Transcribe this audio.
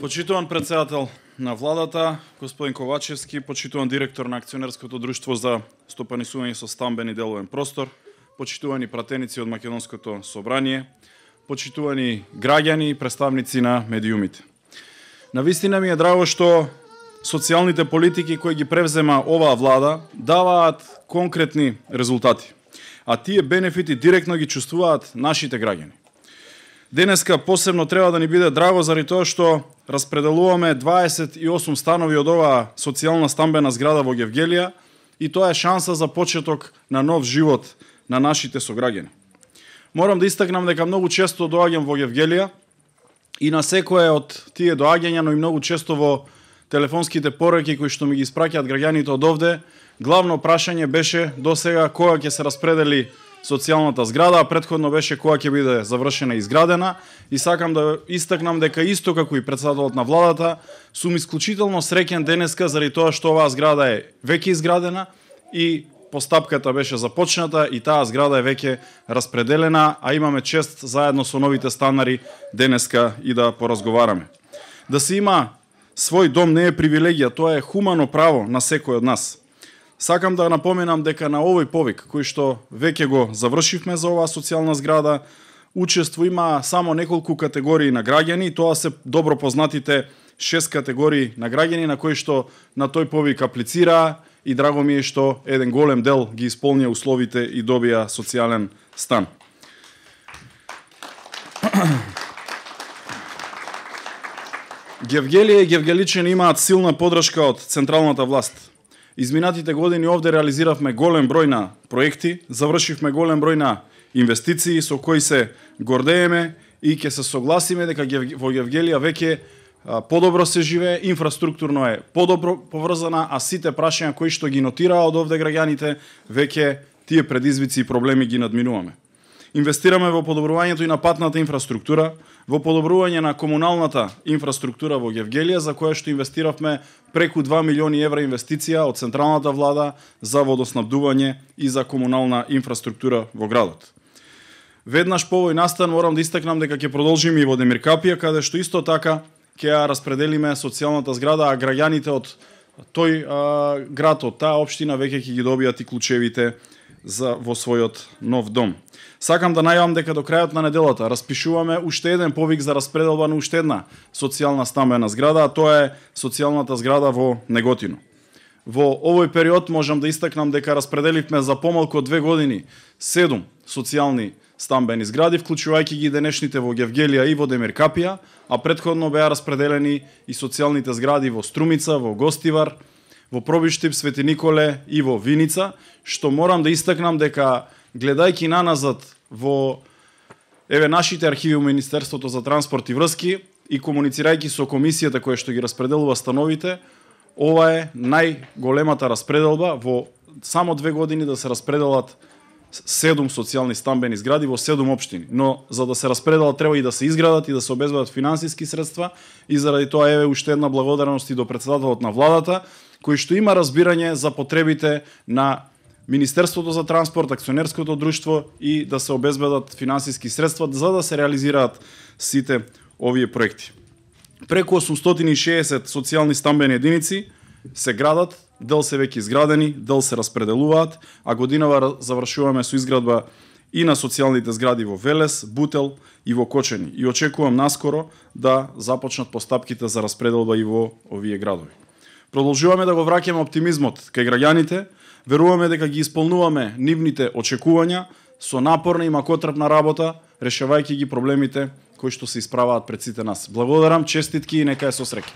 Почитуван председател на владата, господин Ковачевски, почитуван директор на Акционерското друштво за стопанисување со стамбен и деловен простор, почитувани пратеници од Македонското собрание, почитувани граѓани и представници на медиумите. Навистина ми е драго што социјалните политики кои ги превзема оваа влада даваат конкретни резултати, а тие бенефити директно ги чувствуваат нашите граѓани. Денеска посебно треба да ни биде драго заради тоа што распределуваме 28 станови од оваа социјална стамбена зграда во Гевгелија и тоа е шанса за почеток на нов живот на нашите сограѓани. Морам да истакнам дека многу често доаѓам во Гевгелија и на секое од тие доаѓања, но и многу често во телефонските пораки кои што ми ги испраќаат граѓаните од овде, главно прашање беше досега кога ќе се распредели социјалната зграда, а претходно беше кога ќе биде завршена и изградена, и сакам да истакнам дека исто како и председателот на владата, сум исклучително среќен денеска заради тоа што оваа зграда е веќе изградена и постапката беше започната и таа зграда е веќе распределена, а имаме чест заедно со новите станари денеска и да поразговараме. Да се има свој дом не е привилегија, тоа е хумано право на секој од нас. Сакам да напоменам дека на овој повик, кој што веќе го завршивме за оваа социјална зграда, учество има само неколку категории на граѓани, тоа се добро познатите 6 категории на граѓани на кои што на тој повик аплицираа и драго ми е што еден голем дел ги исполнија условите и добија социјален стан. Гевгелија и гевгеличани имаат силна поддршка од централната власт. Изминатите години овде реализиравме голем број на проекти, завршивме голем број на инвестиции со кои се гордееме и ќе се согласиме дека во Гевгелија веќе подобро се живее, инфраструктурно е подобро поврзана, а сите прашања кои што ги нотираа од овде граѓаните, веќе тие предизвици и проблеми ги надминуваме. Инвестираме во подобрувањето и на патната инфраструктура, во подобрување на комуналната инфраструктура во Гевгелија, за која што инвестиравме преку 2 милиони евра инвестиција од централната влада за водоснабдување и за комунална инфраструктура во градот. Веднаш по овој настан морам да истакнам дека ќе продолжиме и во Демир Капија, каде што исто така ќе ја распределиме социјалната зграда, а граѓаните од тој град, од таа општина веќе ќе ги добијат и клучевите во својот нов дом. Сакам да најавам дека до крајот на неделата распишуваме уште еден повик за распределба на уште една социјална стамбена зграда, а тоа е социјалната зграда во Неготино. Во овој период можам да истакнам дека распределивме за помалку од 2 години 7 социјални стамбени згради, вклучувајќи ги денешните во Гевгелија и во Демир Капија, а претходно беа распределени и социјалните згради во Струмица, во Гостивар, во Пробиштип, Свети Николе и во Виница, што морам да истакнам дека гледајќи наназад во нашите архиви во Министерството за транспорт и врски и комуницирајќи со комисијата која што ги распределува становите, ова е најголемата распределба во само 2 години да се распределат 7 социјални стамбени згради во 7 општини. Но за да се распределат треба и да се изградат и да се обезбедат финансиски средства, и заради тоа еве уште една благодарност и до председателот на владата, кој што има разбирање за потребите на Министерството за транспорт, Акционерското друштво и да се обезбедат финансиски средства за да се реализираат сите овие проекти. Преку 860 социјални стамбени единици се градат, дел се веќе изградени, дел се распределуваат, а годинава завршуваме со изградба и на социјалните згради во Велес, Бутел и во Кочани. И очекувам наскоро да започнат постапките за распределба и во овие градови. Продолжуваме да го враќаме оптимизмот кај граѓаните, веруваме дека ги исполнуваме нивните очекувања со напорна и макотрпна работа, решавајќи ги проблемите кои што се исправаат пред сите нас. Благодарам, честитки и нека е со среќа.